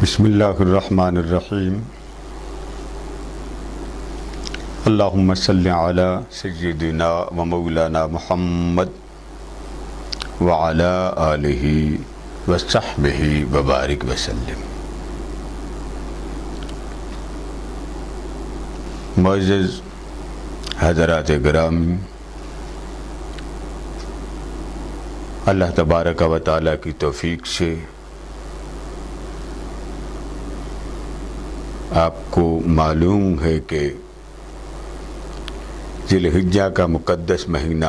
بسم اللہ الرحمن الرحیم اللہم صلی علی سیدنا و مولانا محمد وعلی آلہ و صحبہ وبارک وسلم۔ معزز حضرات گرامی، اللہ تبارک و تعالیٰ کی توفیق سے آپ کو معلوم ہے کہ ذی الحجہ کا مقدس مہینہ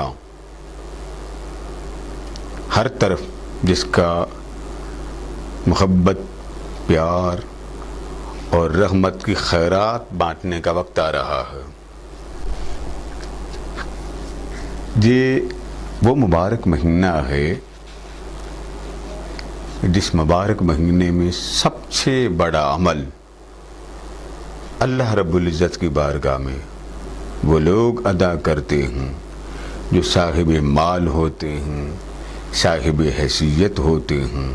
ہر طرف جس کا محبت، پیار اور رحمت کی خیرات بانٹنے کا وقت آ رہا ہے۔ یہ وہ مبارک مہینہ ہے جس مبارک مہینے میں سب سے بڑا عمل اللہ رب العزت کی بارگاہ میں وہ لوگ ادا کرتے ہیں جو صاحب مال ہوتے ہیں، صاحب حیثیت ہوتے ہیں۔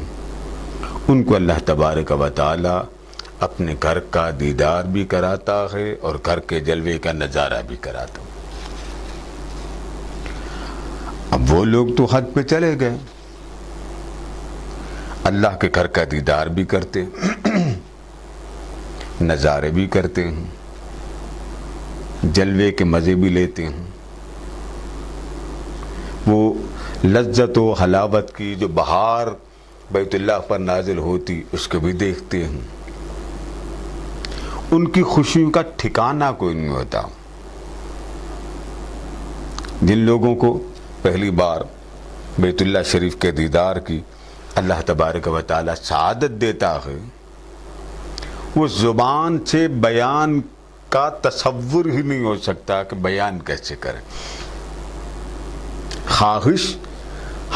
ان کو اللہ تبارک و تعالی اپنے گھر کا دیدار بھی کراتا ہے اور گھر کے جلوے کا نظارہ بھی کراتا ہے۔ اب وہ لوگ تو حج پہ چلے گئے، اللہ کے گھر کا دیدار بھی کرتے، نظارے بھی کرتے ہیں، جلوے کے مزے بھی لیتے ہیں، وہ لذت و حلاوت کی جو بہار بیت اللہ پر نازل ہوتی اس کو بھی دیکھتے ہیں۔ ان کی خوشیوں کا ٹھکانہ کوئی نہیں ہوتا۔ جن لوگوں کو پہلی بار بیت اللہ شریف کے دیدار کی اللہ تبارک و تعالی سعادت دیتا ہے، وہ زبان سے بیان کا تصور ہی نہیں ہو سکتا کہ بیان کیسے کریں۔ خواہش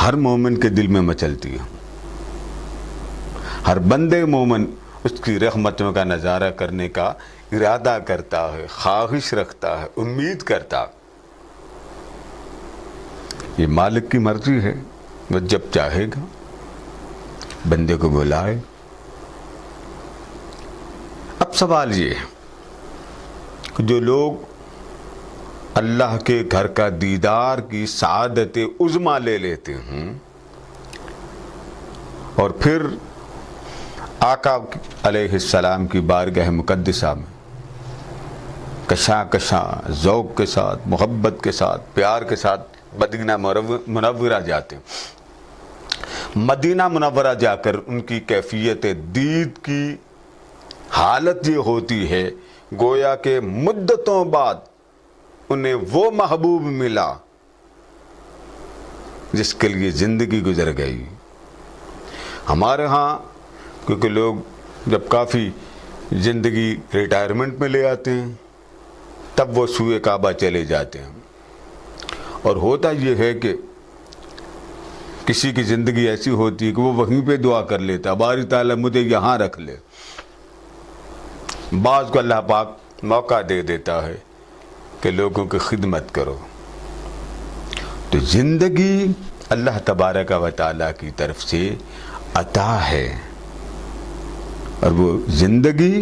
ہر مومن کے دل میں مچلتی ہے، ہر بندے مومن اس کی رحمتوں کا نظارہ کرنے کا ارادہ کرتا ہے، خواہش رکھتا ہے، امید کرتا ہے۔ یہ مالک کی مرضی ہے، وہ جب چاہے گا بندے کو بلائے۔ اب سوال یہ ہے کہ جو لوگ اللہ کے گھر کا دیدار کی سعادت عظمیٰ لے لیتے ہیں اور پھر آقا علیہ السلام کی بارگاہ مقدسہ میں کشاں کشاں ذوق کے ساتھ، محبت کے ساتھ، پیار کے ساتھ مدینہ منورہ جاتے ہیں، مدینہ منورہ جا کر ان کی کیفیت دید کی حالت یہ ہوتی ہے گویا کہ مدتوں بعد انہیں وہ محبوب ملا جس کے لیے زندگی گزر گئی۔ ہمارے ہاں کیونکہ لوگ جب کافی زندگی ریٹائرمنٹ میں لے آتے ہیں تب وہ سوئے کعبہ چلے جاتے ہیں، اور ہوتا یہ ہے کہ کسی کی زندگی ایسی ہوتی ہے کہ وہ وہیں پہ دعا کر لیتا، باری تعالیٰ مجھے یہاں رکھ لے۔ بعض کو اللہ پاک موقع دے دیتا ہے کہ لوگوں کی خدمت کرو۔ تو زندگی اللہ تبارک و تعالیٰ کی طرف سے عطا ہے، اور وہ زندگی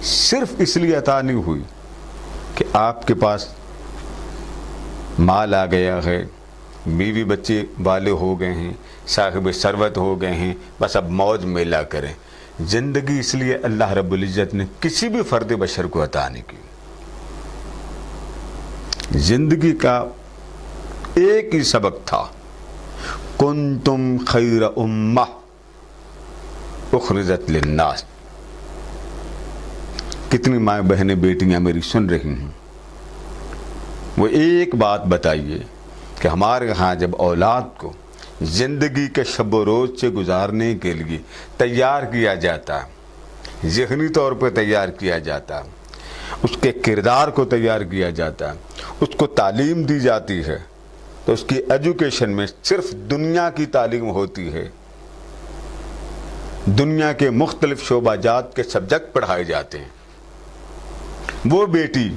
صرف اس لیے عطا نہیں ہوئی کہ آپ کے پاس مال آ گیا ہے، بیوی بچے والے ہو گئے ہیں، صاحب ثروت ہو گئے ہیں، بس اب موج میلہ کریں۔ زندگی اس لیے اللہ رب العزت نے کسی بھی فرد بشر کو عطا نہیں کی۔ زندگی کا ایک ہی سبق تھا، کنتم خیر امہ اخرجت للناس۔ کتنی مائیں بہنیں بیٹیاں میری سن رہی ہیں، وہ ایک بات بتائیے کہ ہمارے ہاں جب اولاد کو زندگی کے شب و روز سے گزارنے کے لیے تیار کیا جاتا ہے، ذہنی طور پہ تیار کیا جاتا ہے، اس کے کردار کو تیار کیا جاتا ہے، اس کو تعلیم دی جاتی ہے، تو اس کی ایجوکیشن میں صرف دنیا کی تعلیم ہوتی ہے، دنیا کے مختلف شعبہ جات کے سبجیکٹ پڑھائے جاتے ہیں۔ وہ بیٹی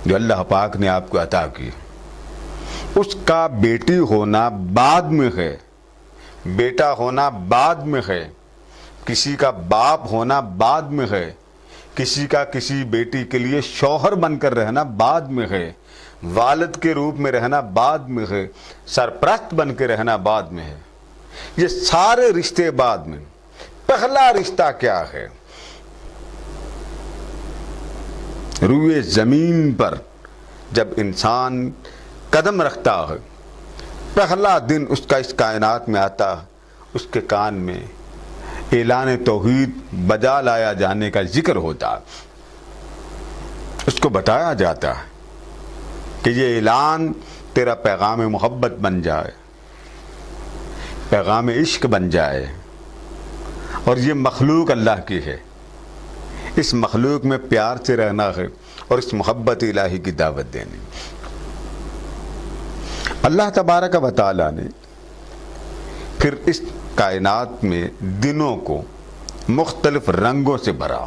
جو اللہ پاک نے آپ کو عطا کی، اس کا بیٹی ہونا بعد میں ہے، بیٹا ہونا بعد میں ہے، کسی کا باپ ہونا بعد میں ہے، کسی کا کسی بیٹی کے لیے شوہر بن کر رہنا بعد میں ہے، والد کے روپ میں رہنا بعد میں ہے، سرپرست بن کے رہنا بعد میں ہے، یہ سارے رشتے بعد میں۔ پہلا رشتہ کیا ہے؟ روئے زمین پر جب انسان قدم رکھتا ہے، پہلا دن اس کا اس کائنات میں آتا ہے، اس کے کان میں اعلان توحید بجا لایا جانے کا ذکر ہوتا ہے، اس کو بتایا جاتا ہے کہ یہ اعلان تیرا پیغام محبت بن جائے، پیغام عشق بن جائے، اور یہ مخلوق اللہ کی ہے، اس مخلوق میں پیار سے رہنا ہے اور اس محبت الہی کی دعوت دینی۔ اللہ تبارک و تعالی نے پھر اس کائنات میں دنوں کو مختلف رنگوں سے بھرا۔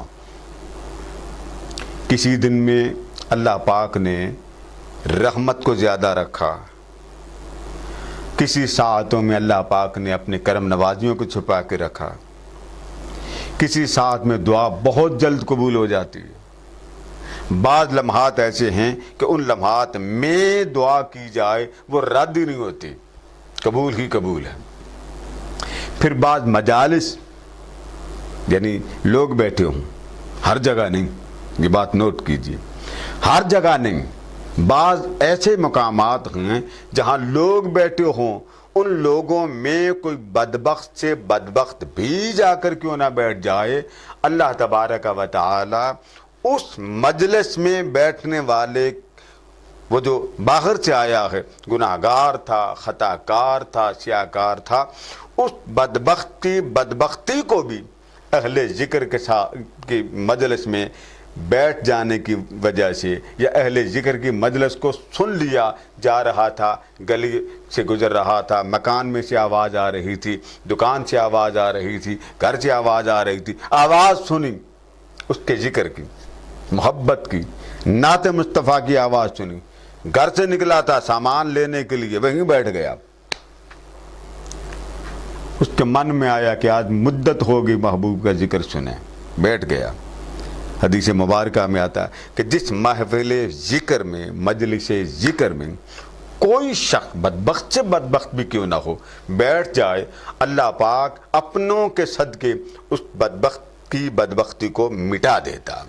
کسی دن میں اللہ پاک نے رحمت کو زیادہ رکھا، کسی ساعتوں میں اللہ پاک نے اپنے کرم نوازیوں کو چھپا کے رکھا، کسی ساعت میں دعا بہت جلد قبول ہو جاتی ہے، بعض لمحات ایسے ہیں کہ ان لمحات میں دعا کی جائے وہ رد ہی نہیں ہوتی، قبول ہی قبول ہے۔ پھر بعض مجالس، یعنی لوگ بیٹھے ہوں، ہر جگہ نہیں، یہ بات نوٹ کیجئے، ہر جگہ نہیں، بعض ایسے مقامات ہیں جہاں لوگ بیٹھے ہوں، ان لوگوں میں کوئی بدبخت سے بدبخت بھی جا کر کیوں نہ بیٹھ جائے، اللہ تبارک و تعالی اس مجلس میں بیٹھنے والے، وہ جو باہر سے آیا ہے، گناہگار تھا، خطا کار تھا، سیاہکار تھا، اس بدبختی کو بھی اہل ذکر کے ساتھ کی مجلس میں بیٹھ جانے کی وجہ سے، یا اہل ذکر کی مجلس کو سن لیا جا رہا تھا، گلی سے گزر رہا تھا، مکان میں سے آواز آ رہی تھی، دکان سے آواز آ رہی تھی، گھر سے آواز آ رہی تھی، آواز سنی اس کے ذکر کی، محبت کی، نعت مصطفیٰ کی آواز سنی، گھر سے نکلا تھا سامان لینے کے لیے، وہیں بیٹھ گیا، اس کے من میں آیا کہ آج مدت ہوگی محبوب کا ذکر سنے، بیٹھ گیا۔ حدیث مبارکہ میں آتا ہے کہ جس محفل ذکر میں، مجلس ذکر میں کوئی شخص بدبخت سے بدبخت بھی کیوں نہ ہو بیٹھ جائے، اللہ پاک اپنوں کے صدقے اس بدبخت کی بدبختی کو مٹا دیتا۔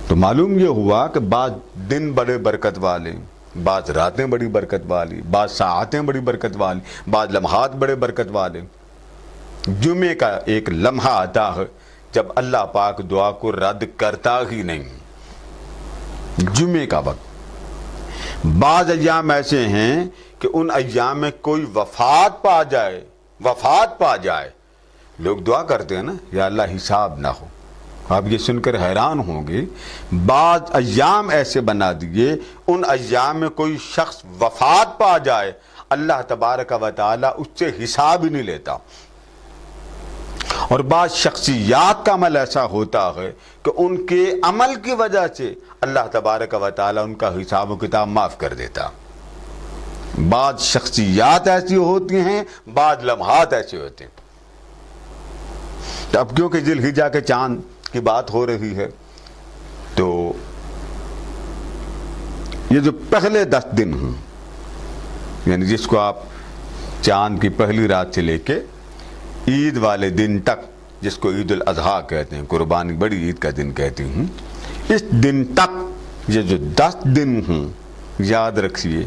تو معلوم یہ ہوا کہ بعض دن بڑے برکت والے، بعض راتیں بڑی برکت والی، بعض ساعتیں بڑی برکت والی، بعض لمحات بڑے برکت والے۔ جمعے کا ایک لمحہ آتا ہے جب اللہ پاک دعا کو رد کرتا ہی نہیں، جمعے کا وقت۔ بعض ایام ایسے ہیں کہ ان ایام میں کوئی وفات پا جائے، لوگ دعا کرتے ہیں نا، یا اللہ حساب نہ ہو۔ آپ یہ سن کر حیران ہوں گے، بعض ایام ایسے بنا دیے، ان ایام میں کوئی شخص وفات پا جائے، اللہ تبارک و تعالی اس سے حساب ہی نہیں لیتا۔ اور بعض شخصیات کا عمل ایسا ہوتا ہے کہ ان کے عمل کی وجہ سے اللہ تبارک و تعالی ان کا حساب و کتاب معاف کر دیتا۔ بعض شخصیات ایسی ہوتی ہیں، بعض لمحات ایسے ہوتے ہیں۔ اب کیونکہ ذی الحجہ کے چاند کی بات ہو رہی ہے، تو یہ جو پہلے 10 دن ہیں، یعنی جس کو آپ چاند کی پہلی رات سے لے کے عید والے دن تک، جس کو عید الاضحیٰ کہتے ہیں، قربانی بڑی عید کا دن کہتی ہوں، اس دن تک یہ جو 10 دن ہیں، یاد رکھیے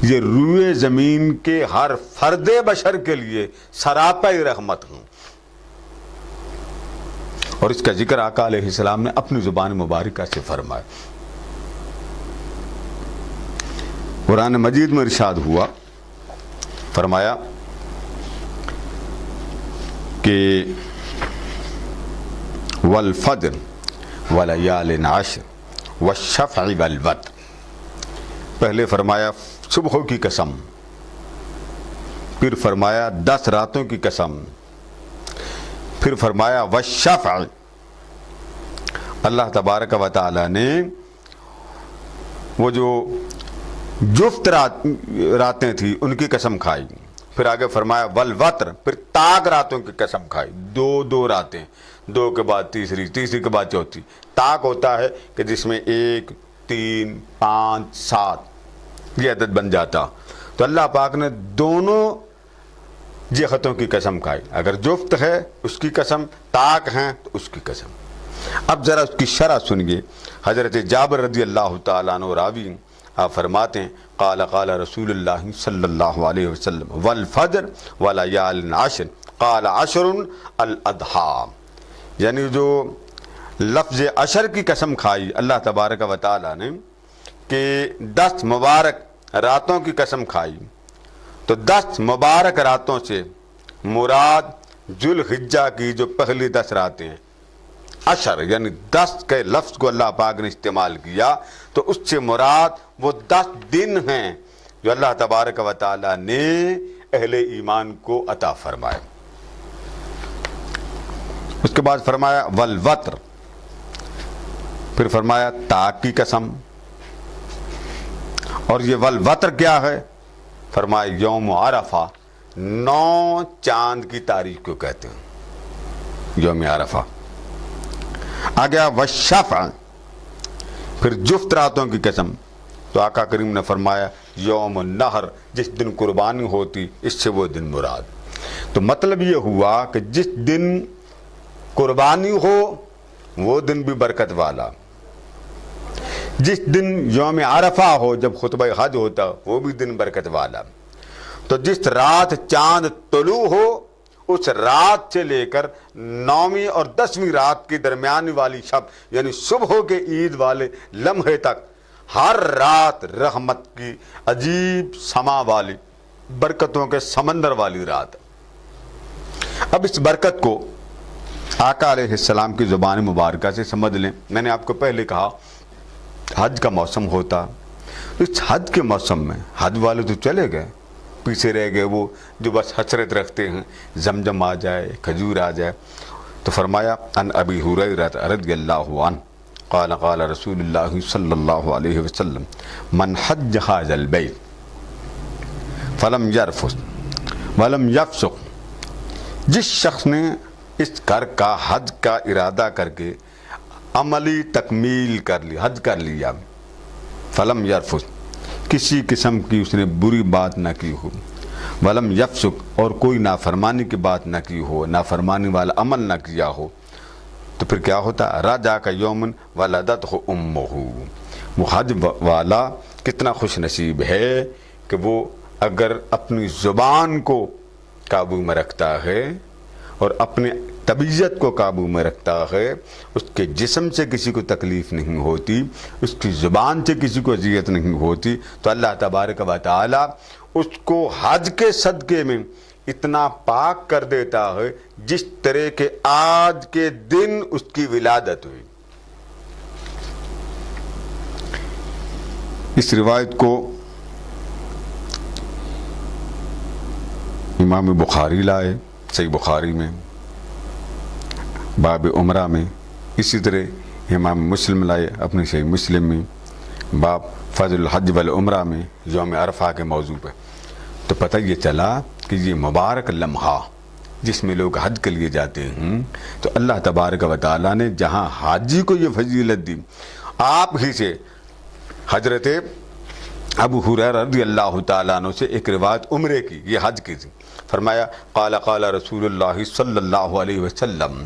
یہ روئے زمین کے ہر فرد بشر کے لیے سراپا رحمت ہوں۔ اور اس کا ذکر آقا علیہ السلام نے اپنی زبان مبارکہ سے فرمایا۔ قرآن مجید میں ارشاد ہوا، فرمایا کہ والفجر ولیال عشر والشفع والوتر، پہلے فرمایا صبح کی قسم، پھر فرمایا 10 راتوں کی قسم، پھر فرمایا والشفع، اللہ تبارک و تعالی نے وہ جو جفت راتیں تھیں ان کی قسم کھائی، پھر آگے فرمایا والوتر، پھر تاک راتوں کی قسم کھائی، دو راتیں، 2 کے بعد تیسری کے بعد چوتھی۔ تاک ہوتا ہے کہ جس میں 1 3 5 7 یہ عدد بن جاتا، تو اللہ پاک نے دونوں جہتوں کی قسم کھائی، اگر جفت ہے اس کی قسم، تاک ہیں تو اس کی قسم۔ اب ذرا اس کی شرح سنیے۔ حضرت جابر رضی اللہ تعالیٰ عنہ راوی، آپ فرماتے ہیں قال قال رسول اللہ صلی اللہ علیہ وسلم والفجر ولیال عشر قال عشر الاضحیٰ، یعنی جو لفظ عشر کی قسم کھائی اللہ تبارک و تعالیٰ نے کہ 10 مبارک راتوں کی قسم کھائی، تو 10 مبارک راتوں سے مراد ذوالحجہ کی جو پہلی 10 راتیں ہیں، عشر یعنی 10 کے لفظ کو اللہ پاک نے استعمال کیا، تو اس سے مراد وہ 10 دن ہیں جو اللہ تبارک و تعالیٰ نے اہل ایمان کو عطا فرمائے۔ اس کے بعد فرمایا والوتر، پھر فرمایا تاک کی قسم، اور یہ والوتر کیا ہے؟ فرمایا یوم عرفہ، 9 چاند کی تاریخ کو کہتے ہیں یوم عرفہ۔ آ گیا والشفع، پھر جفت راتوں کی قسم، تو آقا کریم نے فرمایا یوم النحر، جس دن قربانی ہوتی اس سے وہ دن مراد۔ تو مطلب یہ ہوا کہ جس دن قربانی ہو وہ دن بھی برکت والا، جس دن یوم عرفہ ہو جب خطبہ حج ہوتا وہ بھی دن برکت والا، تو جس رات چاند طلوع ہو اس رات سے لے کر 9ویں اور 10ویں رات کی درمیانی والی شب یعنی صبح کے عید والے لمحے تک ہر رات رحمت کی عجیب سما والی، برکتوں کے سمندر والی رات۔ اب اس برکت کو آقا علیہ السلام کی زبان مبارکہ سے سمجھ لیں۔ میں نے آپ کو پہلے کہا حج کا موسم ہوتا، اس حج کے موسم میں حج والے تو چلے گئے، پیچھے رہ گئے وہ جو بس حسرت رکھتے ہیں زمزم آ جائے، کھجور آ جائے۔ تو فرمایا ان ابی ہریرہ رضی اللہ عنہ قال قال رسول اللہ صلی اللہ علیہ وسلم من حج ھذا البیت فلم یرفث ولم یفسق، جس شخص نے اس گھر کا حج کا ارادہ کر کے عملی تکمیل کر لی، حج کر لیا، فلم یرفث، کسی قسم کی اس نے بری بات نہ کی ہو، ولم یفسق، اور کوئی نافرمانی کی بات نہ کی ہو، نافرمانی والا عمل نہ کیا ہو، تو پھر کیا ہوتا؟ رجا کا یومن ولدتہ امہ، وہ حج والا کتنا خوش نصیب ہے کہ وہ اگر اپنی زبان کو قابو میں رکھتا ہے اور اپنی طبیعت کو قابو میں رکھتا ہے، اس کے جسم سے کسی کو تکلیف نہیں ہوتی، اس کی زبان سے کسی کو اذیت نہیں ہوتی، تو اللہ تبارک و تعالی اس کو حج کے صدقے میں اتنا پاک کر دیتا ہے جس طرح کے آج کے دن اس کی ولادت ہوئی۔ اس روایت کو امام بخاری لائے صحیح بخاری میں باب عمرہ میں، اسی طرح امام مسلم لائے اپنی صحیح مسلم میں باب فضل الحج والعمرہ میں یوم عرفہ کے موضوع پہ۔ تو پتہ یہ چلا کہ یہ مبارک لمحہ جس میں لوگ حج کے لیے جاتے ہیں، تو اللہ تبارک و تعالیٰ نے جہاں حاجی کو یہ فضیلت دی، آپ ہی سے حضرت ابو ہریرہ رضی اللہ تعالیٰ عنہ سے ایک روایت عمرے کی، یہ حج کی تھی، فرمایا قال قال رسول اللہ صلی اللہ علیہ وسلم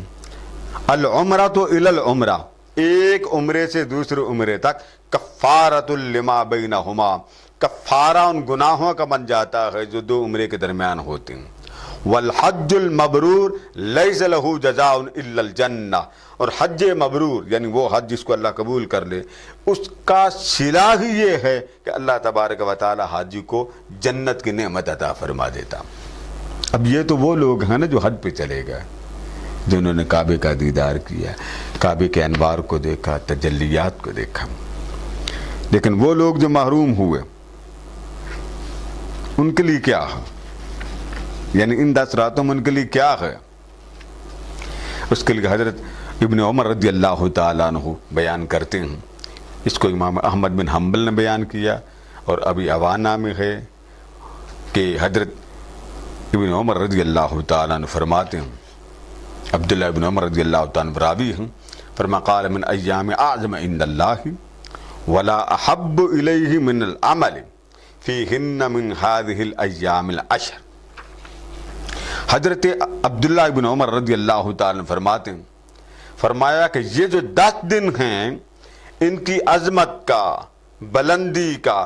العمرۃ الی العمرہ، ایک عمرے سے دوسرے عمرے تک کفارۃ لما بینہما، کفارہ ان گناہوں کا بن جاتا ہے جو 2 عمرے کے درمیان ہوتے ہیں۔ والحج المبرور لیس لہ جزاء الا الجنہ، اور حج مبرور یعنی وہ حج جس کو اللہ قبول کر لے، اس کا صلہ ہی یہ ہے کہ اللہ تبارک و تعالی حاجی کو جنت کی نعمت عطا فرما دیتا۔ اب یہ تو وہ لوگ ہیں نا جو حج پہ چلے گئے، جنہوں نے کعبے کا دیدار کیا، کعبے کے انوار کو دیکھا، تجلیات کو دیکھا، لیکن وہ لوگ جو محروم ہوئے ان کے لیے کیا ہے؟ یعنی ان 10 راتوں میں ان کے لیے کیا ہے؟ اس کے لیے حضرت ابن عمر رضی اللہ تعالیٰ عنہ بیان کرتے ہیں، اس کو امام احمد بن حنبل نے بیان کیا، اور ابھی عوانہ میں ہے کہ حضرت ابن عمر رضی اللہ تعالیٰ عنہ فرماتے ہیں، عبداللہ ابن عمر رضی اللہ تعالیٰ عنہ راوی ہیں، فرما قال من ایام اعظم عند اللہ ولا احب الیہ من العمل فیہن من هذه الایام العشر۔ حضرت عبداللہ ابن عمر رضی اللہ تعالیٰ عنہ فرماتے ہیں، فرمایا کہ یہ جو 10 دن ہیں ان کی عظمت کا، بلندی کا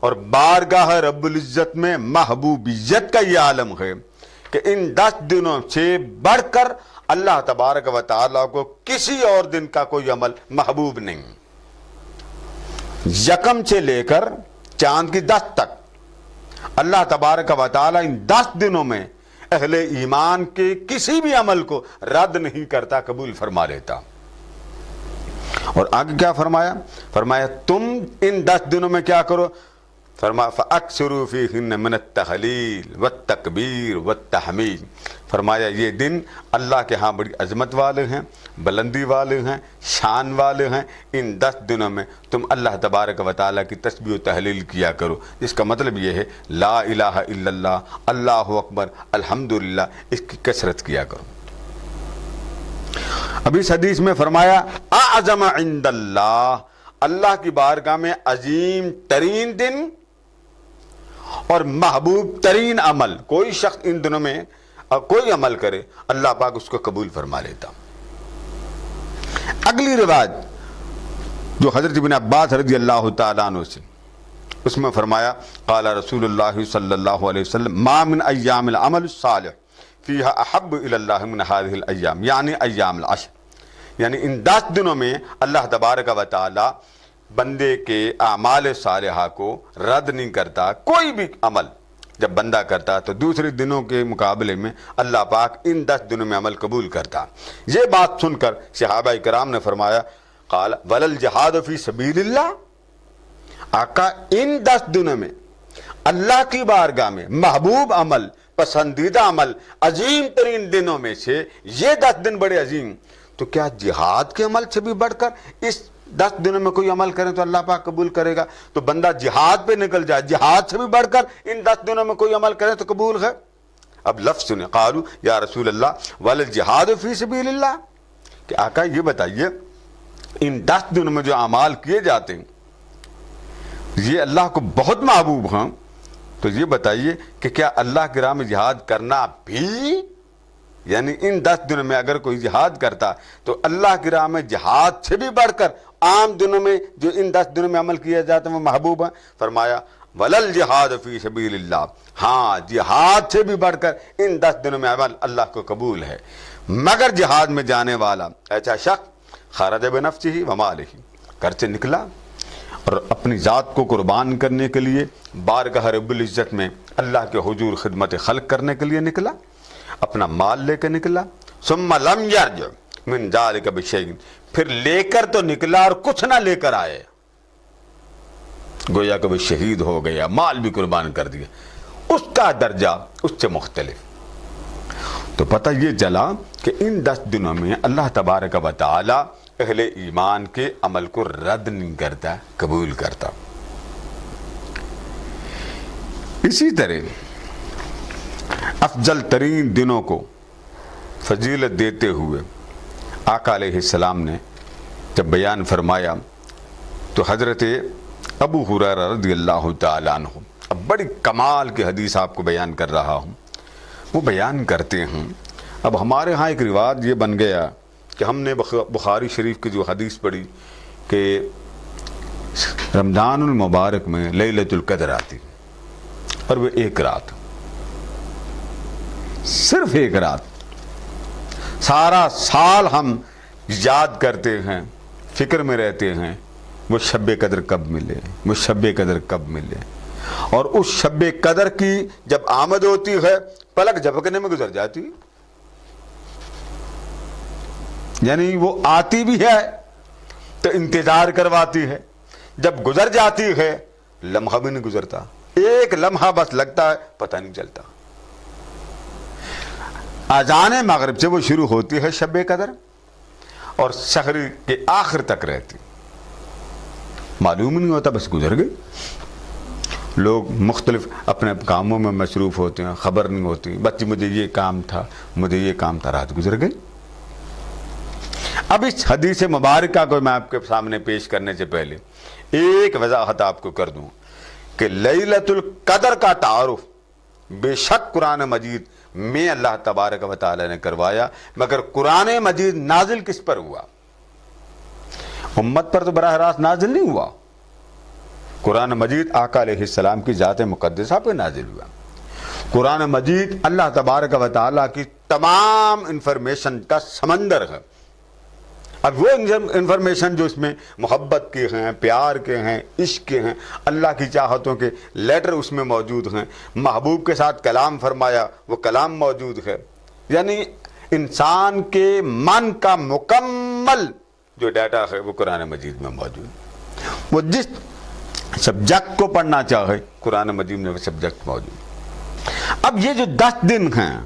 اور بارگاہ رب العزت میں محبوبیت کا یہ عالم ہے کہ ان 10 دنوں سے بڑھ کر اللہ تبارک و تعالیٰ کو کسی اور دن کا کوئی عمل محبوب نہیں۔ یکم سے لے کر چاند کی 10 تک اللہ تبارک و تعالیٰ ان 10 دنوں میں اہل ایمان کے کسی بھی عمل کو رد نہیں کرتا، قبول فرما لیتا۔ اور آگے کیا فرمایا؟ فرمایا تم ان 10 دنوں میں کیا کرو؟ فرمایا فَأَكْثِرُوا فِيهِنَّ مِنَ التَّهْلِيلِ وَالتَّكْبِيرِ وَالتَّحْمِيدِ۔ فرمایا یہ دن اللہ کے ہاں بڑی عظمت والے ہیں، بلندی والے ہیں، شان والے ہیں۔ ان 10 دنوں میں تم اللہ تبارک و تعالیٰ کی تسبیح و تحلیل کیا کرو، جس کا مطلب یہ ہے لا الہ الا اللہ، اللہ اکبر، الحمدللہ، اس کی کثرت کیا کرو۔ اب اس حدیث میں فرمایا اعظم عند اللہ، اللہ کی بارگاہ میں عظیم ترین دن اور محبوب ترین عمل، کوئی شخص ان دنوں میں کوئی عمل کرے اللہ پاک اس کو قبول فرما لیتا۔ اگلی روایت جو حضرت ابن عباس رضی اللہ تعالیٰ عنہ سے، اس میں فرمایا قال رسول اللہ صلی اللہ علیہ وسلم ما من ایام العمل الصالح فیہا احب الی اللہ من هذه الایام، یعنی ایام العشر، یعنی ان 10 دنوں میں اللہ تبارک و تعالی بندے کے اعمال صالحہ کو رد نہیں کرتا۔ کوئی بھی عمل جب بندہ کرتا تو دوسرے دنوں کے مقابلے میں اللہ پاک ان 10 دنوں میں عمل قبول کرتا۔ یہ بات سن کر صحابہ کرام نے فرمایا قال ولل جہاد فی سبیل اللہ، آقا ان 10 دنوں میں اللہ کی بارگاہ میں محبوب عمل، پسندیدہ عمل، عظیم ترین دنوں میں سے یہ 10 دن بڑے عظیم، تو کیا جہاد کے عمل سے بھی بڑھ کر اس 10 دنوں میں کوئی عمل کریں تو اللہ پاک قبول کرے گا؟ تو بندہ جہاد پہ نکل جائے، جہاد سے بھی بڑھ کر ان 10 دنوں میں کوئی عمل کرے تو قبول ہے۔ اب لفظ سنیں، قالوا یا رسول اللہ والجہاد فی سبیل اللہ، کہ آقا یہ بتائیے ان 10 دنوں میں جو اعمال کیے جاتے ہیں یہ اللہ کو بہت محبوب ہیں، تو یہ بتائیے کہ کیا اللہ کی راہ میں جہاد کرنا بھی، یعنی ان 10 دنوں میں اگر کوئی جہاد کرتا تو اللہ کی راہ میں جہاد سے بھی بڑھ کر عام دنوں میں جو ان 10 دنوں میں عمل کیا جاتا ہے وہ محبوب ہیں؟ فرمایا ولل جہاد فی سبیل اللہ، ہاں جہاد سے بھی بڑھ کر ان 10 دنوں میں عمل اللہ کو قبول ہے، مگر جہاد میں جانے والا ایسا شخص خرج بنفسہ ومالہ، گھر سے نکلا اور اپنی ذات کو قربان کرنے کے لیے بارگاہ رب العزت میں اللہ کے حضور خدمت خلق کرنے کے لیے نکلا، اپنا مال لے کے نکلا، ثم لم یرجع من ذلک بشیء، پھر لے کر تو نکلا اور کچھ نہ لے کر آئے، گویا کہ وہ شہید ہو گیا، مال بھی قربان کر دیا، اس کا درجہ اس سے مختلف۔ تو پتہ یہ چلا کہ ان 10 دنوں میں اللہ تبارک و تعالی اہل ایمان کے عمل کو رد نہیں کرتا، قبول کرتا۔ اسی طرح افضل ترین دنوں کو فضیلت دیتے ہوئے آقا علیہ السلام نے جب بیان فرمایا تو حضرت ابو ہریرہ رضی اللہ تعالیٰ عنہ، اب بڑی کمال کی حدیث آپ کو بیان کر رہا ہوں، وہ بیان کرتے ہیں۔ اب ہمارے ہاں ایک رواج یہ بن گیا کہ ہم نے بخاری شریف کی جو حدیث پڑھی کہ رمضان المبارک میں لیلۃ القدر آتی اور وہ ایک رات، صرف ایک رات، سارا سال ہم یاد کرتے ہیں، فکر میں رہتے ہیں وہ شب قدر کب ملے، وہ شب قدر کب ملے، اور اس شب قدر کی جب آمد ہوتی ہے پلک جھپکنے میں گزر جاتی، یعنی وہ آتی بھی ہے تو انتظار کرواتی ہے، جب گزر جاتی ہے لمحہ بھی نہیں گزرتا، ایک لمحہ بس لگتا ہے پتہ نہیں چلتا۔ اذان مغرب سے وہ شروع ہوتی ہے شب قدر اور شہر کے آخر تک رہتی، معلوم نہیں ہوتا بس گزر گئی۔ لوگ مختلف اپنے کاموں میں مصروف ہوتے ہیں، خبر نہیں ہوتی، بس مجھے یہ کام تھا، مجھے یہ کام تھا، رات گزر گئی۔ اب اس حدیث مبارکہ کو میں آپ کے سامنے پیش کرنے سے پہلے ایک وضاحت آپ کو کر دوں کہ لیلۃ القدر کا تعارف بے شک قرآن مجید میں اللہ تبارک و تعالی نے کروایا، مگر قرآن مجید نازل کس پر ہوا؟ امت پر تو براہ راست نازل نہیں ہوا، قرآن مجید آقا علیہ السلام کی ذات مقدسہ پہ نازل ہوا۔ قرآن مجید اللہ تبارک و تعالی کی تمام انفارمیشن کا سمندر ہے۔ اب وہ انفارمیشن جو اس میں محبت کے ہیں، پیار کے ہیں، عشق کے ہیں، اللہ کی چاہتوں کے لیٹر اس میں موجود ہیں، محبوب کے ساتھ کلام فرمایا وہ کلام موجود ہے، یعنی انسان کے من کا مکمل جو ڈیٹا ہے وہ قرآن مجید میں موجود ہے۔ وہ جس سبجیکٹ کو پڑھنا چاہے قرآن مجید میں وہ سبجیکٹ موجود۔ اب یہ جو 10 دن ہیں،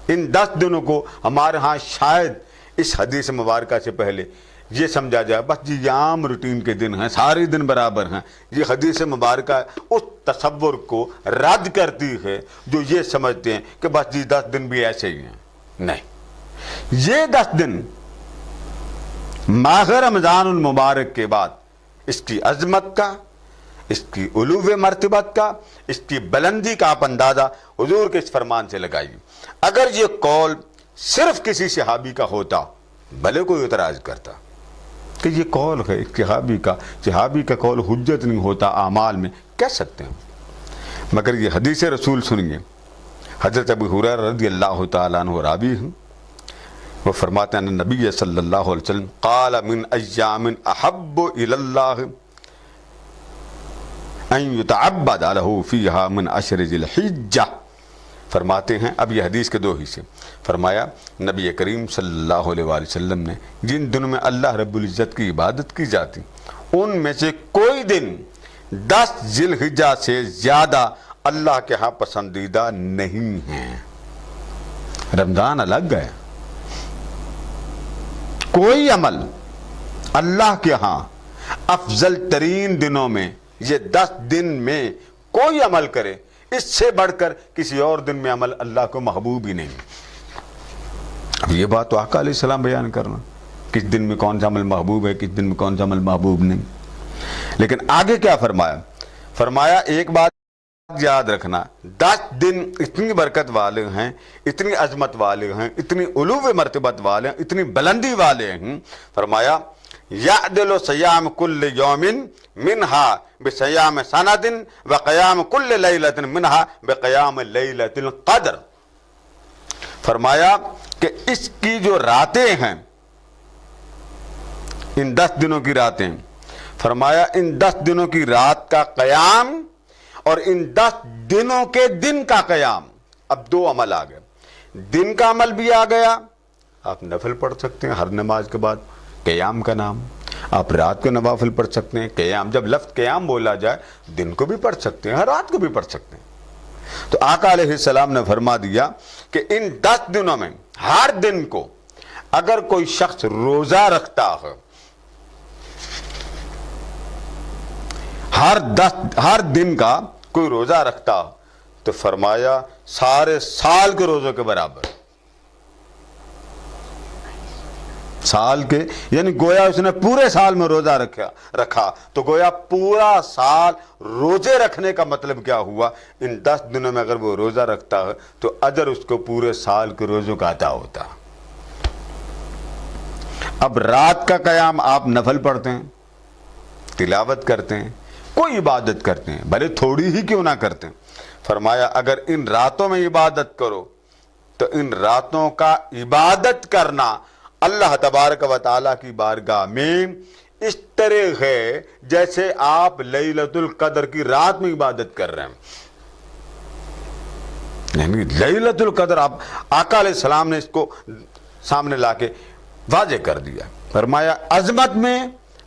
ان 10 دنوں کو ہمارے ہاں شاید اس حدیث مبارکہ سے پہلے یہ سمجھا جائے بس جی یہ عام روٹین کے دن ہیں، سارے دن برابر ہیں۔ یہ حدیث مبارکہ اس تصور کو رد کرتی ہے جو یہ سمجھتے ہیں کہ بس جی 10 دن بھی ایسے ہی ہیں۔ نہیں، یہ 10 دن ماہ رمضان المبارک کے بعد اس کی عظمت کا، اس کی علو مرتبت کا، اس کی بلندی کا آپ اندازہ حضور کے اس فرمان سے لگائیے۔ اگر یہ قول صرف کسی صحابی کا ہوتا بھلے کوئی اعتراض کرتا کہ یہ قول ہے ایک صحابی کا قول حجت نہیں ہوتا اعمال میں، کہہ سکتے ہیں، مگر یہ حدیث رسول سنیے۔ حضرت ابو ہریرہ رضی اللہ تعالیٰ عنہ راوی ہیں، وہ فرماتے ہیں نبی صلی اللہ علیہ وسلم قال من ایام احب الی اللہ ان یتعبد له فیہا من عشر ذی الحجہ۔ فرماتے ہیں، اب یہ حدیث کے 2 حصے، فرمایا نبی کریم صلی اللہ علیہ وآلہ وسلم نے جن دنوں میں اللہ رب العزت کی عبادت کی جاتی ان میں سے کوئی دن 10 ذی الحجہ سے زیادہ اللہ کے ہاں پسندیدہ نہیں ہیں۔ رمضان الگ ہے، کوئی عمل اللہ کے ہاں افضل ترین دنوں میں یہ 10 دن میں کوئی عمل کرے اس سے بڑھ کر کسی اور دن میں عمل اللہ کو محبوب ہی نہیں۔ اب یہ بات تو آقا علیہ السلام بیان کرنا کس دن میں کون سا عمل محبوب ہے، کس دن میں کون سا عمل محبوب نہیں۔ لیکن آگے کیا فرمایا ایک بات یاد رکھنا، 10 دن اتنی برکت والے ہیں، اتنی عظمت والے ہیں، اتنی علو مرتبت والے ہیں، اتنی بلندی والے ہیں، فرمایا یعدل صیام کل یوم منہا بصیام سنۃ وقیام کل لیلۃ منہا بقیام لیلۃ القدر۔ فرمایا کہ اس کی جو راتیں ہیں، ان 10 دنوں کی راتیں، فرمایا ان 10 دنوں کی رات کا قیام اور ان 10 دنوں کے دن کا قیام۔ اب 2 عمل آ گئے، دن کا عمل بھی آ گیا، آپ نفل پڑھ سکتے ہیں ہر نماز کے بعد، قیام کا نام، آپ رات کو نوافل پڑھ سکتے ہیں، قیام، جب لفظ قیام بولا جائے دن کو بھی پڑھ سکتے ہیں، ہر رات کو بھی پڑھ سکتے ہیں۔ تو آقا علیہ السلام نے فرما دیا کہ ان 10 دنوں میں ہر دن کو اگر کوئی شخص روزہ رکھتا ہے، ہر دن کا کوئی روزہ رکھتا تو فرمایا سارے سال کے روزوں کے برابر، سال کے، یعنی گویا اس نے پورے سال میں روزہ رکھا تو گویا پورا سال روزے رکھنے کا مطلب کیا ہوا، ان 10 دنوں میں اگر وہ روزہ رکھتا ہے تو اجر اس کو پورے سال کے روزوں کا عطا ہوتا۔ اب رات کا قیام آپ نفل پڑھتے ہیں، تلاوت کرتے ہیں، کوئی عبادت کرتے ہیں، بھلے تھوڑی ہی کیوں نہ کرتے ہیں، فرمایا اگر ان راتوں میں عبادت کرو تو ان راتوں کا عبادت کرنا اللہ تبارک و تعالیٰ کی بارگاہ میں اس طرح ہے جیسے آپ لیلۃ القدر کی رات میں عبادت کر رہے ہیں۔ یعنی لیلۃ القدر آپ آقا علیہ السلام نے اس کو سامنے لا کے واضح کر دیا، فرمایا عظمت میں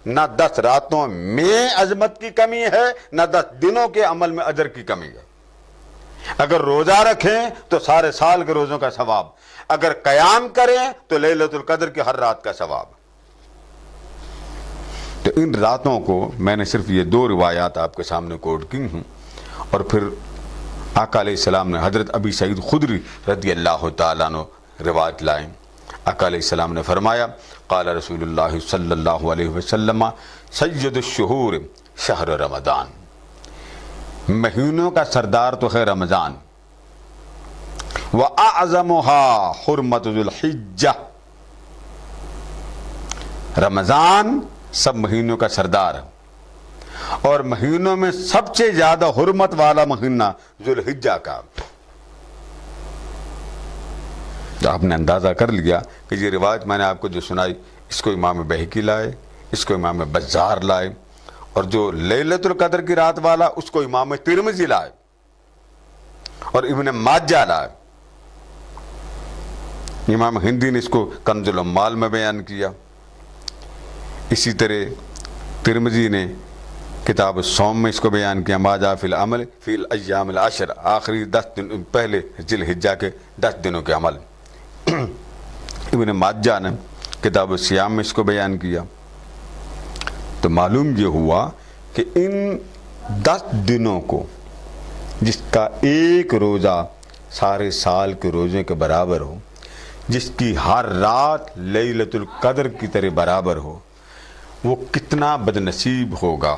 نہ 10 راتوں میں عظمت کی کمی ہے، نہ 10 دنوں کے عمل میں اجر کی کمی ہے۔ اگر روزہ رکھیں تو سارے سال کے روزوں کا ثواب، اگر قیام کریں تو لیلۃ القدر کی ہر رات کا ثواب۔ تو ان راتوں کو میں نے صرف یہ 2 روایات آپ کے سامنے کوٹ کی ہوں، اور پھر آقا علیہ السلام نے حضرت ابی سعید خدری رضی اللہ تعالیٰ عنہ روایت لائیں. آقا علیہ السلام نے فرمایا قال رسول اللہ صلی اللہ علیہ وسلم سید الشہور شہر رمضان، مہینوں کا سردار تو ہے رمضان، وَأَعْظَمُهَا حُرْمَةُ ذُو الْحِجَّةِ، رمضان سب مہینوں کا سردار ہے اور مہینوں میں سب سے زیادہ حرمت والا مہینہ ذو الحجہ کا. تو آپ نے اندازہ کر لیا کہ یہ روایت میں نے آپ کو جو سنائی اس کو امام بہقی لائے، اس کو امام بزار لائے، اور جو لیلۃ القدر کی رات والا اس کو امام ترمذی لائے اور ابن ماجہ لائے. امام ہندی نے اس کو کنز العمال میں بیان کیا. اسی طرح ترمذی نے کتاب الصوم میں اس کو بیان کیا، ما جاء فی العمل فی الایام العشر، آخری 10 دن پہلے ذی الحجہ کے 10 دنوں کے عمل. ابن ماجہ نے کتاب الصیام میں اس کو بیان کیا. تو معلوم یہ ہوا کہ ان 10 دنوں کو جس کا ایک روزہ سارے سال کے روزے کے برابر ہو، جس کی ہر رات لیلۃ القدر کی طرح برابر ہو، وہ کتنا بدنصیب ہوگا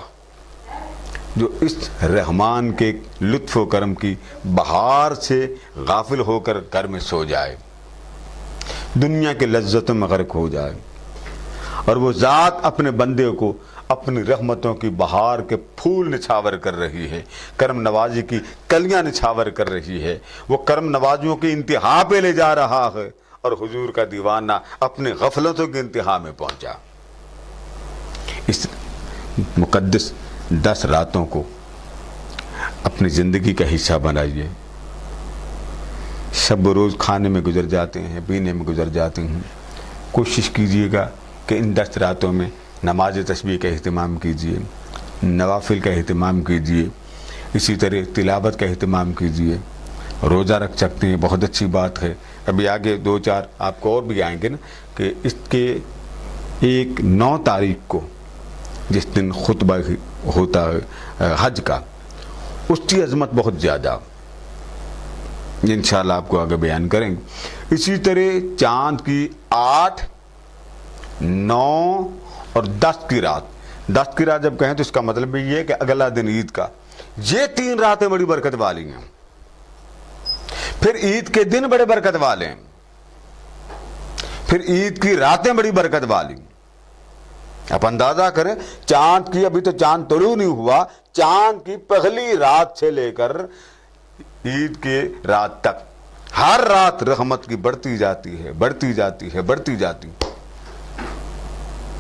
جو اس رحمان کے لطف و کرم کی بہار سے غافل ہو کر گھر میں سو جائے، دنیا کے لذتوں میں غرق ہو جائے، اور وہ ذات اپنے بندے کو اپنی رحمتوں کی بہار کے پھول نچھاور کر رہی ہے، کرم نوازی کی کلیاں نچھاور کر رہی ہے، وہ کرم نوازیوں کی انتہا پہ لے جا رہا ہے، اور حضور کا دیوانہ اپنی غفلتوں کی انتہا میں پہنچا. اس مقدس 10 راتوں کو اپنی زندگی کا حصہ بنائیے. شب و روز کھانے میں گزر جاتے ہیں، پینے میں گزر جاتے ہیں. کوشش کیجئے گا کہ ان 10 راتوں میں نماز تسبیح کا اہتمام کیجئے، نوافل کا اہتمام کیجئے، اسی طرح تلاوت کا اہتمام کیجئے. روزہ رکھ سکتے ہیں، بہت اچھی بات ہے. ابھی آگے 2-4 آپ کو اور بھی آئیں گے نا کہ اس کے 9 تاریخ کو جس دن خطبہ ہوتا ہے حج کا، اس کی عظمت بہت زیادہ، انشاءاللہ آپ کو آگے بیان کریں گے. اسی طرح چاند کی 8، 9 اور 10 کی رات. 10 کی رات جب کہیں تو اس کا مطلب یہ ہے کہ اگلا دن عید کا. یہ 3 راتیں بڑی برکت والی ہیں. پھر عید کے دن بڑے برکت والے ہیں، پھر عید کی راتیں بڑی برکت والی. آپ اندازہ کریں، چاند کی، ابھی تو چاند طلوع نہیں ہوا، چاند کی پہلی رات سے لے کر عید کے رات تک ہر رات رحمت کی بڑھتی جاتی ہے، بڑھتی جاتی ہے، بڑھتی جاتی.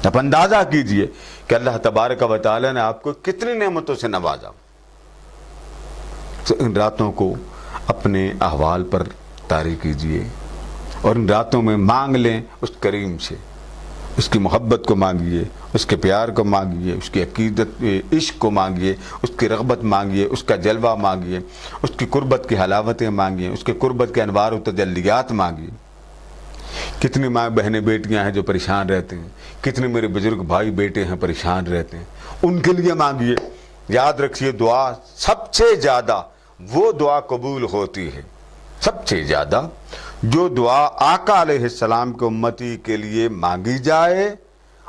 آپ اندازہ کیجئے کہ اللہ تبارک و تعالی نے آپ کو کتنی نعمتوں سے نوازا. تو ان راتوں کو اپنے احوال پر طاری کیجئے اور ان راتوں میں مانگ لیں اس کریم سے، اس کی محبت کو مانگیے، اس کے پیار کو مانگیے، اس کی عقیدت عشق کو مانگیے، اس کی رغبت مانگیے، اس کا جلوہ مانگیے، اس کی قربت کی حلاوتیں مانگیے، اس کے قربت کے انوار و تجلیات مانگیے. کتنی ماں بہنیں بیٹیاں ہیں جو پریشان رہتے ہیں، کتنے میرے بزرگ بھائی بیٹے ہیں پریشان رہتے ہیں، ان کے لیے مانگیے. یاد رکھیے دعا سب سے زیادہ وہ دعا قبول ہوتی ہے، سب سے زیادہ جو دعا آقا علیہ السلام کے امتی کے لیے مانگی جائے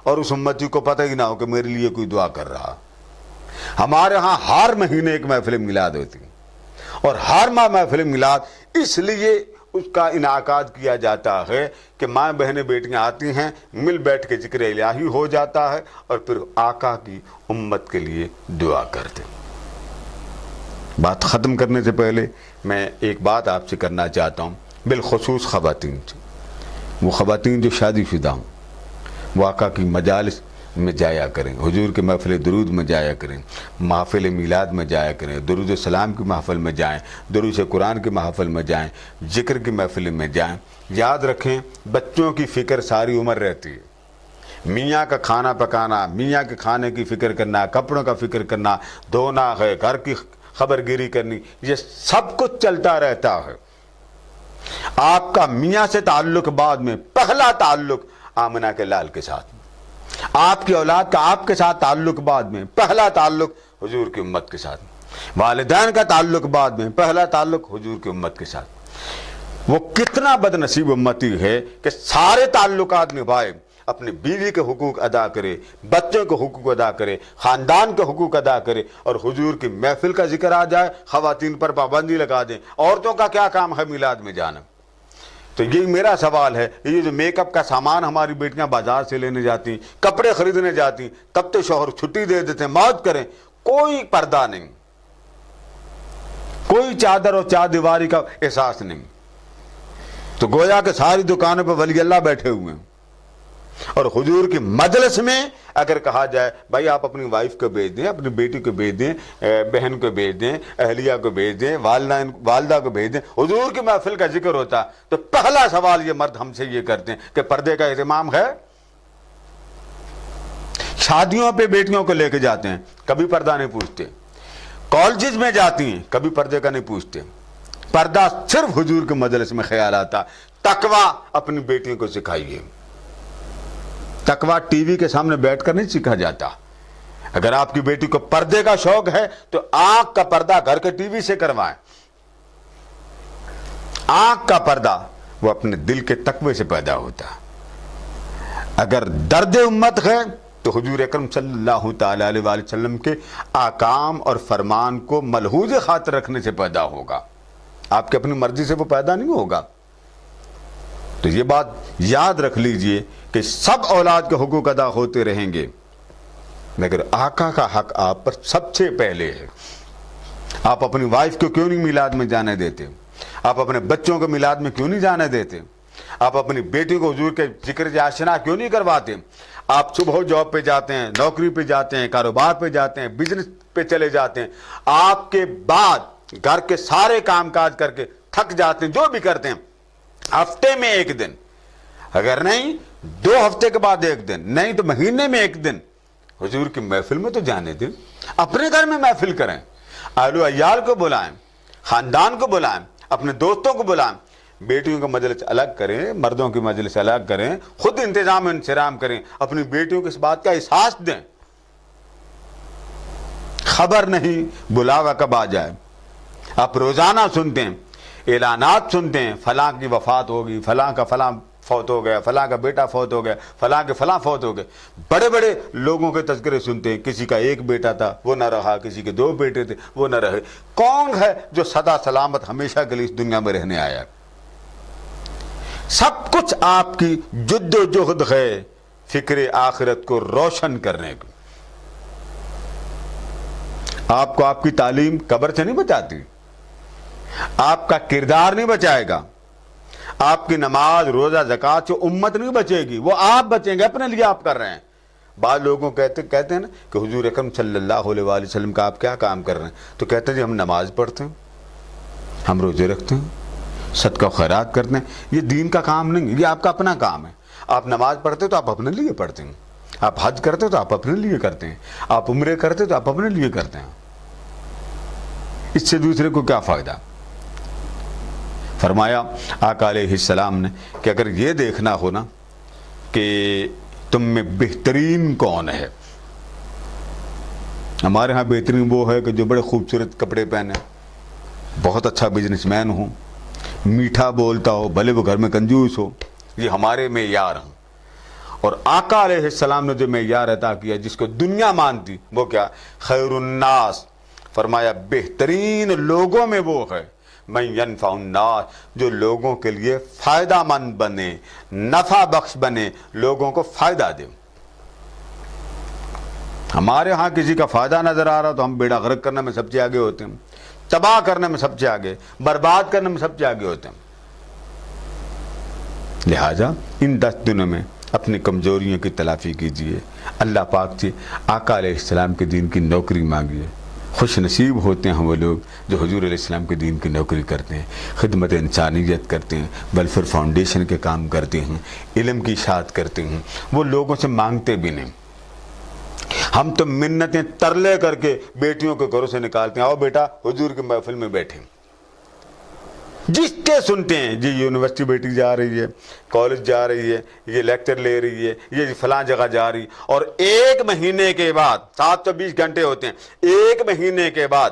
اور اس امتی کو پتہ ہی نہ ہو کہ میرے لیے کوئی دعا کر رہا. ہمارے ہاں ہر مہینے ایک محفل میلاد ہوتی ہے، اور ہر ماہ محفل میلاد اس لیے اس کا انعقاد کیا جاتا ہے کہ ماں بہنیں بیٹیاں آتی ہیں، مل بیٹھ کے ذکر الہی ہو جاتا ہے اور پھر آقا کی امت کے لیے دعا کرتے. بات ختم کرنے سے پہلے میں ایک بات آپ سے کرنا چاہتا ہوں، بالخصوص خواتین سے. وہ خواتین جو شادی شدہ ہوں وہ آقا کی مجالس میں جایا کریں، حضور کے محفل درود میں جایا کریں، محفل میلاد میں جایا کریں، درود السلام کی محفل میں جائیں، دروس قرآن کی محفل میں جائیں، ذکر کی محفل میں جائیں. یاد رکھیں بچوں کی فکر ساری عمر رہتی ہے. میاں کا کھانا پکانا، میاں کے کھانے کی فکر کرنا، کپڑوں کا فکر کرنا، دھونا ہے، گھر کی خبر گیری کرنی، یہ سب کچھ چلتا رہتا ہے. آپ کا میاں سے تعلق بعد میں پہلا تعلق آمنہ کے لال کے ساتھ، آپ کی اولاد کا آپ کے ساتھ تعلق بعد میں پہلا تعلق حضور کی امت کے ساتھ. والدین کا تعلق بعد میں، پہلا تعلق حضور کی امت کے ساتھ۔ وہ کتنا بد نصیب امتی ہے کہ سارے تعلقات نبھائے، اپنی بیوی کے حقوق ادا کرے، بچوں کے حقوق ادا کرے، خاندان کے حقوق ادا کرے، اور حضور کی محفل کا ذکر آ جائے خواتین پر پابندی لگا دیں۔ عورتوں کا کیا کام ہے میلاد میں جانا؟ تو یہ میرا سوال ہے، یہ جو میک اپ کا سامان ہماری بیٹیاں بازار سے لینے جاتی، کپڑے خریدنے جاتی، تب تو شوہر چھٹی دے دیتے ہیں، موج کریں، کوئی پردہ نہیں، کوئی چادر اور چار دیواری کا احساس نہیں، تو گویا کہ ساری دکانوں پہ ولی اللہ بیٹھے ہوئے ہیں۔ اور حضور کی مجلس میں اگر کہا جائے بھائی آپ اپنی وائف کو بھیج دیں، اپنی بیٹی کو بھیج دیں، بہن کو بھیج دیں، اہلیہ کو بھیج دیں، والدہ کو بھیج دیں، حضور کی محفل کا ذکر ہوتا تو پہلا سوال یہ مرد ہم سے یہ کرتے ہیں کہ پردے کا اہتمام ہے؟ شادیوں پہ بیٹیوں کو لے کے جاتے ہیں، کبھی پردہ نہیں پوچھتے، کالجز میں جاتی ہیں، کبھی پردے کا نہیں پوچھتے، پردہ صرف حضور کے مجلس میں خیال آتا۔ تقویٰ اپنی بیٹیوں کو سکھائیے، تقویٰ ٹی وی کے سامنے بیٹھ کر نہیں سیکھا جاتا۔ اگر آپ کی بیٹی کو پردے کا شوق ہے تو آنکھ کا پردہ گھر کے ٹی وی سے کروائیں۔ آنکھ کا پردہ وہ اپنے دل کے تقوی سے پیدا ہوتا۔ اگر درد امت ہے تو حضور اکرم صلی اللہ تعالی علیہ وآلہ وسلم کے احکام اور فرمان کو ملحوظ خاطر رکھنے سے پیدا ہوگا، آپ کی اپنی مرضی سے وہ پیدا نہیں ہوگا۔ تو یہ بات یاد رکھ لیجئے کہ سب اولاد کے حقوق ادا ہوتے رہیں گے، مگر آقا کا حق آپ پر سب سے پہلے ہے۔ آپ اپنی وائف کو کیوں نہیں میلاد میں جانے دیتے؟ آپ اپنے بچوں کو میلاد میں کیوں نہیں جانے دیتے؟ آپ اپنی بیٹی کو حضور کے ذکر سے آشنا کیوں نہیں کرواتے؟ آپ صبح جاب پہ جاتے ہیں، نوکری پہ جاتے ہیں، کاروبار پہ جاتے ہیں، بزنس پہ چلے جاتے ہیں، آپ کے بعد گھر کے سارے کام کاج کر کے تھک جاتے ہیں، جو بھی کرتے ہیں، ہفتے میں ایک دن، اگر نہیں 2 ہفتے کے بعد ایک دن، نہیں تو مہینے میں ایک دن حضور کی محفل میں تو جانے دیں۔ اپنے گھر میں محفل کریں، اہل و عیال کو بلائیں، خاندان کو بلائیں، اپنے دوستوں کو بلائیں، بیٹیوں کا مجلس الگ کریں، مردوں کی مجلس الگ کریں، خود انتظام انصرام کریں، اپنی بیٹیوں کو اس بات کا احساس دیں۔ خبر نہیں بلاوا کب آ جائے، آپ روزانہ سنتے ہیں، اعلانات سنتے ہیں، فلاں کی وفات ہوگی، فلاں کا فلاں فوت ہو گیا، فلاں کا بیٹا فوت ہو گیا، فلاں کے فلاں فوت ہو گئے، بڑے بڑے لوگوں کے تذکرے سنتے ہیں، کسی کا 1 بیٹا تھا وہ نہ رہا، کسی کے 2 بیٹے تھے وہ نہ رہے۔ کون ہے جو سدا سلامت ہمیشہ کے لیے اس دنیا میں رہنے آیا؟ سب کچھ آپ کی جد و جہد ہے فکر آخرت کو روشن کرنے کی۔ آپ کو آپ کی تعلیم قبر سے نہیں بچاتی، آپ کا کردار نہیں بچائے گا، آپ کی نماز روزہ زکوٰۃ سے امت نہیں بچے گی، وہ آپ بچیں گے، اپنے لیے آپ کر رہے ہیں۔ بعض لوگوں کہتے ہیں نا کہ حضور اکرم صلی اللہ علیہ وآلہ وسلم کا آپ کیا کام کر رہے ہیں؟ تو کہتے ہیں جی ہم نماز پڑھتے ہیں، ہم روزے رکھتے ہیں، صدقہ و خیرات کرتے ہیں۔ یہ دین کا کام نہیں، یہ آپ کا اپنا کام ہے۔ آپ نماز پڑھتے تو آپ اپنے لیے پڑھتے ہیں، آپ حج کرتے تو آپ اپنے لیے کرتے ہیں، آپ عمرے کرتے تو آپ اپنے لیے کرتے ہیں، اس سے دوسرے کو کیا فائدہ؟ فرمایا آقا علیہ السلام نے کہ اگر یہ دیکھنا ہو نا کہ تم میں بہترین کون ہے، ہمارے ہاں بہترین وہ ہے کہ جو بڑے خوبصورت کپڑے پہنے، بہت اچھا بزنس مین ہو، میٹھا بولتا ہو، بھلے وہ گھر میں کنجوس ہو، یہ ہمارے معیار ہیں۔ اور آقا علیہ السلام نے جو معیار عطا کیا جس کو دنیا مانتی، وہ کیا؟ خیر الناس، فرمایا بہترین لوگوں میں وہ ہے من ینفع الناس، جو لوگوں کے لیے فائدہ مند بنے، نفع بخش بنے، لوگوں کو فائدہ دے۔ ہمارے ہاں کسی کا فائدہ نظر آ رہا تو ہم بیڑا غرق کرنے میں سب سے آگے ہوتے ہیں، تباہ کرنے میں سب سے آگے، برباد کرنے میں سب سے آگے ہوتے ہیں۔ لہٰذا ان 10 دنوں میں اپنی کمزوریوں کی تلافی کیجیے، اللہ پاک سے آقا علیہ السلام کے دین کی نوکری مانگیے۔ خوش نصیب ہوتے ہیں وہ لوگ جو حضور علیہ السلام کے دین کی نوکری کرتے ہیں، خدمت انسانیت کرتے ہیں، ویلفیئر فاؤنڈیشن کے کام کرتے ہیں، علم کی اشاعت کرتے ہیں، وہ لوگوں سے مانگتے بھی نہیں۔ ہم تو منتیں ترلے کر کے بیٹیوں کے گھروں سے نکالتے ہیں، آؤ بیٹا حضور کی محفل میں بیٹھیں، جس کے سنتے ہیں جی یونیورسٹی بیٹی جا رہی ہے، کالج جا رہی ہے، یہ لیکچر لے رہی ہے، یہ فلاں جگہ جا رہی، اور 1 مہینے کے بعد 720 گھنٹے ہوتے ہیں، 1 مہینے کے بعد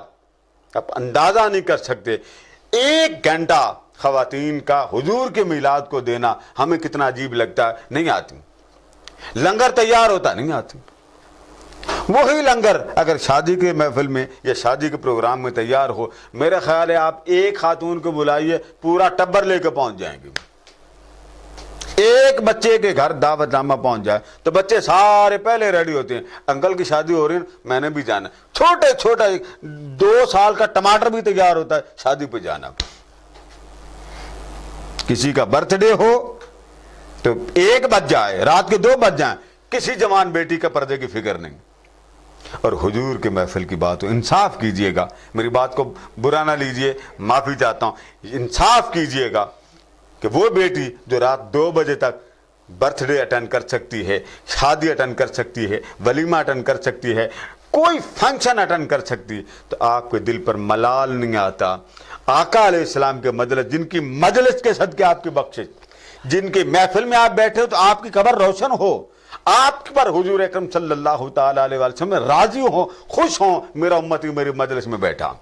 آپ اندازہ نہیں کر سکتے 1 گھنٹہ خواتین کا حضور کے میلاد کو دینا ہمیں کتنا عجیب لگتا ہے. نہیں آتی. لنگر تیار ہوتا نہیں آتی. وہی لنگر اگر شادی کے محفل میں یا شادی کے پروگرام میں تیار ہو, میرا خیال ہے آپ ایک خاتون کو بلائیے پورا ٹبر لے کے پہنچ جائیں گے. ایک بچے کے گھر دعوت نامہ پہنچ جائے تو بچے سارے پہلے ریڈی ہوتے ہیں, انکل کی شادی ہو رہی ہے میں نے بھی جانا. چھوٹے چھوٹا 2 سال کا ٹماٹر بھی تیار ہوتا ہے شادی پہ جانا. کسی کا برتھ ڈے ہو تو 1 بج جائے, رات کے 2 بج جائیں, کسی جوان بیٹی کا پردے کی فکر نہیں. اور حضور کے محفل کی بات ہو, انصاف کیجئے گا, میری بات کو برا نہ لیجئے, معافی چاہتا ہوں, انصاف کیجئے گا کہ وہ بیٹی جو رات 2 بجے تک برتھ ڈے اٹینڈ کر سکتی ہے, شادی اٹینڈ کر سکتی ہے, ولیمہ اٹینڈ کر سکتی ہے, کوئی فنکشن اٹینڈ کر سکتی ہے, تو آپ کے دل پر ملال نہیں آتا. آقا علیہ السلام کے مجلس, جن کی مجلس کے صدقے آپ کی بخشش, جن کے محفل میں آپ بیٹھے ہو تو آپ کی قبر روشن ہو, آپ پر حضور اکرم صلی اللہ تعالی علیہ وسلم راضی ہو, خوش ہوں میرا امتی میری مجلس میں بیٹھا.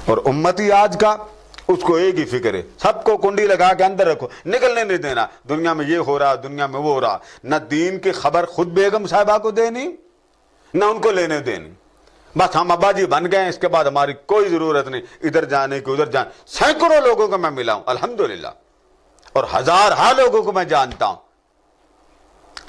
اور امتی آج کا اس کو ایک ہی فکر ہے, سب کو کنڈی لگا کے اندر رکھو, نکلنے نہیں دینا. دنیا میں یہ ہو رہا, دنیا میں وہ ہو رہا. نہ دین کی خبر خود بیگم صاحبہ کو دینی, نہ ان کو لینے دینی. بس ہم ابا جی بن گئے, اس کے بعد ہماری کوئی ضرورت نہیں ادھر جانے کی ادھر جانے. سینکڑوں لوگوں کو میں ملا ہوں الحمدللہ, اور ہزارہ لوگوں کو میں جانتا ہوں,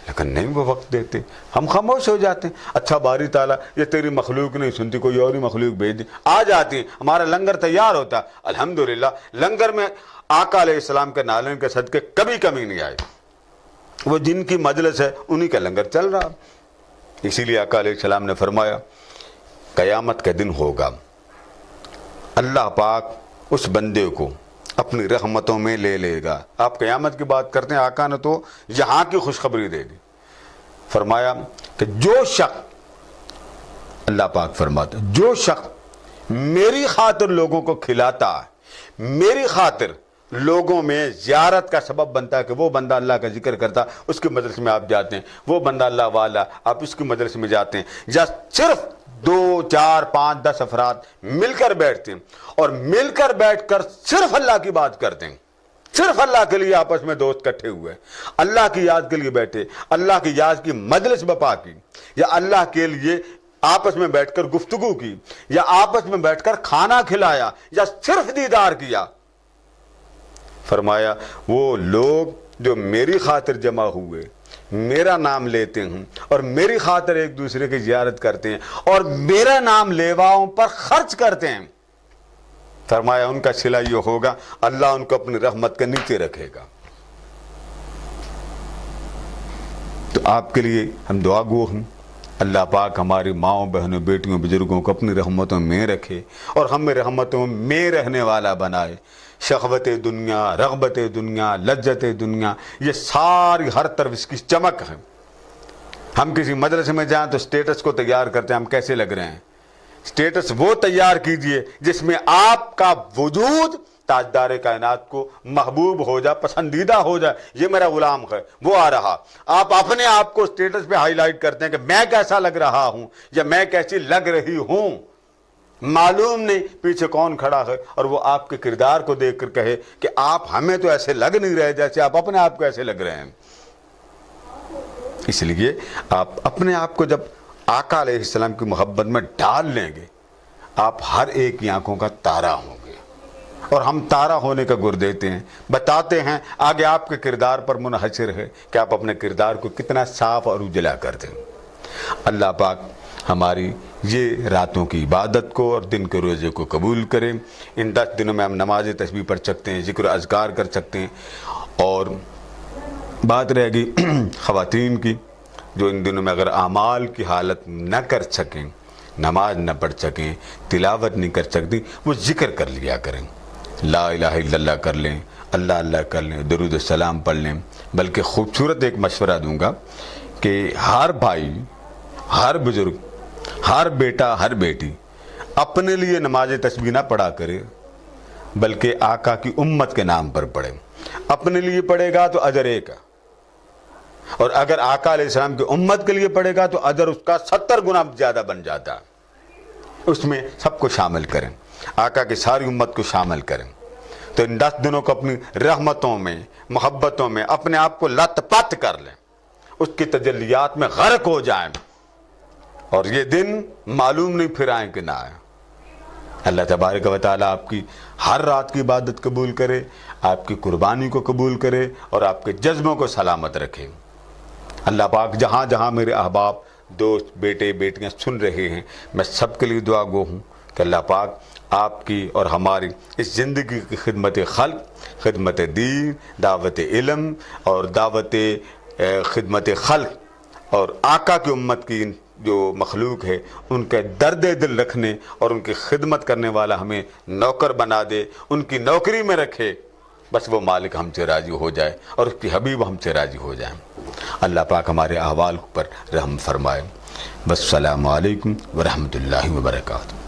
لیکن نہیں وہ وقت دیتے. ہم خاموش ہو جاتے ہیں. اچھا باری تعالیٰ یہ تیری مخلوق نہیں سنتی, کوئی اور ہی مخلوق بھیج دی, آ جاتی ہیں. ہمارا لنگر تیار ہوتا ہے الحمدللہ. لنگر میں آقا علیہ السلام کے نالین کے صدقے کبھی کمی نہیں آئی. وہ جن کی مجلس ہے انہی کا لنگر چل رہا. اسی لیے آقا علیہ السلام نے فرمایا قیامت کے دن ہوگا, اللہ پاک اس بندے کو اپنی رحمتوں میں لے لے گا. آپ قیامت کی بات کرتے ہیں, آقا نے تو یہاں کی خوشخبری دے دی. فرمایا کہ جو شخص, اللہ پاک فرماتا ہے, جو شخص میری خاطر لوگوں کو کھلاتا ہے, میری خاطر لوگوں میں زیارت کا سبب بنتا ہے, کہ وہ بندہ اللہ کا ذکر کرتا, اس کی مجلس میں آپ جاتے ہیں, وہ بندہ اللہ والا, آپ اس کی مجلس میں جاتے ہیں, یا صرف 2 4 5 10 افراد مل کر بیٹھتے ہیں, اور مل کر بیٹھ کر صرف اللہ کی بات کرتے ہیں, صرف اللہ کے لیے آپس میں دوست کٹھے ہوئے, اللہ کی یاد کے لیے بیٹھے, اللہ کی یاد کی مجلس بپا کی, یا اللہ کے لیے آپس میں بیٹھ کر گفتگو کی, یا آپس میں بیٹھ کر کھانا کھلایا, یا صرف دیدار کیا. فرمایا وہ لوگ جو میری خاطر جمع ہوئے, میرا نام لیتے ہیں, اور میری خاطر ایک دوسرے کی زیارت کرتے ہیں, اور میرا نام لیواؤں پر خرچ کرتے ہیں, فرمایا ان کا صلہ یہ ہوگا, اللہ ان کو اپنی رحمت کے نیچے رکھے گا. تو آپ کے لیے ہم دعا گو ہیں, اللہ پاک ہماری ماؤں بہنوں بیٹیوں بزرگوں کو اپنی رحمتوں میں رکھے, اور ہمیں رحمتوں میں رہنے والا بنائے. شہوت دنیا, رغبت دنیا, لذت دنیا, یہ ساری ہر طرف اس کی چمک ہے. ہم کسی مدرسے میں جائیں تو سٹیٹس کو تیار کرتے ہیں, ہم کیسے لگ رہے ہیں. سٹیٹس وہ تیار کیجئے جس میں آپ کا وجود تاجدار کائنات کو محبوب ہو جائے, پسندیدہ ہو جائے. یہ میرا غلام ہے, وہ آ رہا. آپ اپنے آپ کو سٹیٹس پہ ہائی لائٹ کرتے ہیں کہ میں کیسا لگ رہا ہوں یا میں کیسی لگ رہی ہوں. معلوم نہیں پیچھے کون کھڑا ہے, اور وہ آپ کے کردار کو دیکھ کر کہے کہ آپ ہمیں تو ایسے لگ نہیں رہے جیسے آپ اپنے آپ کو ایسے لگ رہے ہیں. اس لیے آپ اپنے آپ کو جب آقا علیہ السلام کی محبت میں ڈال لیں گے, آپ ہر ایک کی آنکھوں کا تارا ہوں گے. اور ہم تارا ہونے کا گر دیتے ہیں, بتاتے ہیں آگے آپ کے کردار پر منحصر ہے کہ آپ اپنے کردار کو کتنا صاف اور اجلا کرتے ہیں. اللہ پاک ہماری یہ راتوں کی عبادت کو اور دن کے روزے کو قبول کریں. ان 10 دنوں میں ہم نماز تسبیح پڑھ سکتے ہیں, ذکر و اذکار کر سکتے ہیں. اور بات رہ گئی خواتین کی, جو ان دنوں میں اگر اعمال کی حالت نہ کر سکیں, نماز نہ پڑھ سکیں, تلاوت نہیں کر سکتی, وہ ذکر کر لیا کریں. لا الہ الا اللہ کر لیں, اللہ اللہ کر لیں, درود السلام پڑھ لیں. بلکہ خوبصورت ایک مشورہ دوں گا کہ ہر بھائی, ہر بزرگ, ہر بیٹا, ہر بیٹی اپنے لیے نماز تسبیح نہ پڑھا کرے, بلکہ آقا کی امت کے نام پر پڑھے. اپنے لیے پڑھے گا تو اجر 1 ہے, اور اگر آقا علیہ السلام کی امت کے لیے پڑھے گا تو اجر اس کا 70 گنا زیادہ بن جاتا. اس میں سب کو شامل کریں، آقا کی ساری امت کو شامل کریں۔ تو ان 10 دنوں کو اپنی رحمتوں میں، محبتوں میں اپنے آپ کو لت پت کر لیں، اس کی تجلیات میں غرق ہو جائیں، اور یہ دن معلوم نہیں پھر آئیں کہ نہ آئیں۔ اللہ تبارک و تعالیٰ آپ کی ہر رات کی عبادت قبول کرے، آپ کی قربانی کو قبول کرے، اور آپ کے جذبوں کو سلامت رکھے۔ اللہ پاک جہاں جہاں میرے احباب، دوست، بیٹے بیٹیاں سن رہے ہیں، میں سب کے لیے دعا گو ہوں کہ اللہ پاک آپ کی اور ہماری اس زندگی کی خدمت خلق، خدمت دین، دعوت علم اور دعوت خدمت خلق اور آقا کی امت کی جو مخلوق ہے ان کے درد دل رکھنے اور ان کی خدمت کرنے والا ہمیں نوکر بنا دے، ان کی نوکری میں رکھے، بس وہ مالک ہم سے راضی ہو جائے اور اس کی حبیب ہم سے راضی ہو جائیں۔ اللہ پاک ہمارے احوال پر رحم فرمائے۔ والسلام علیکم ورحمۃ اللہ وبرکاتہ۔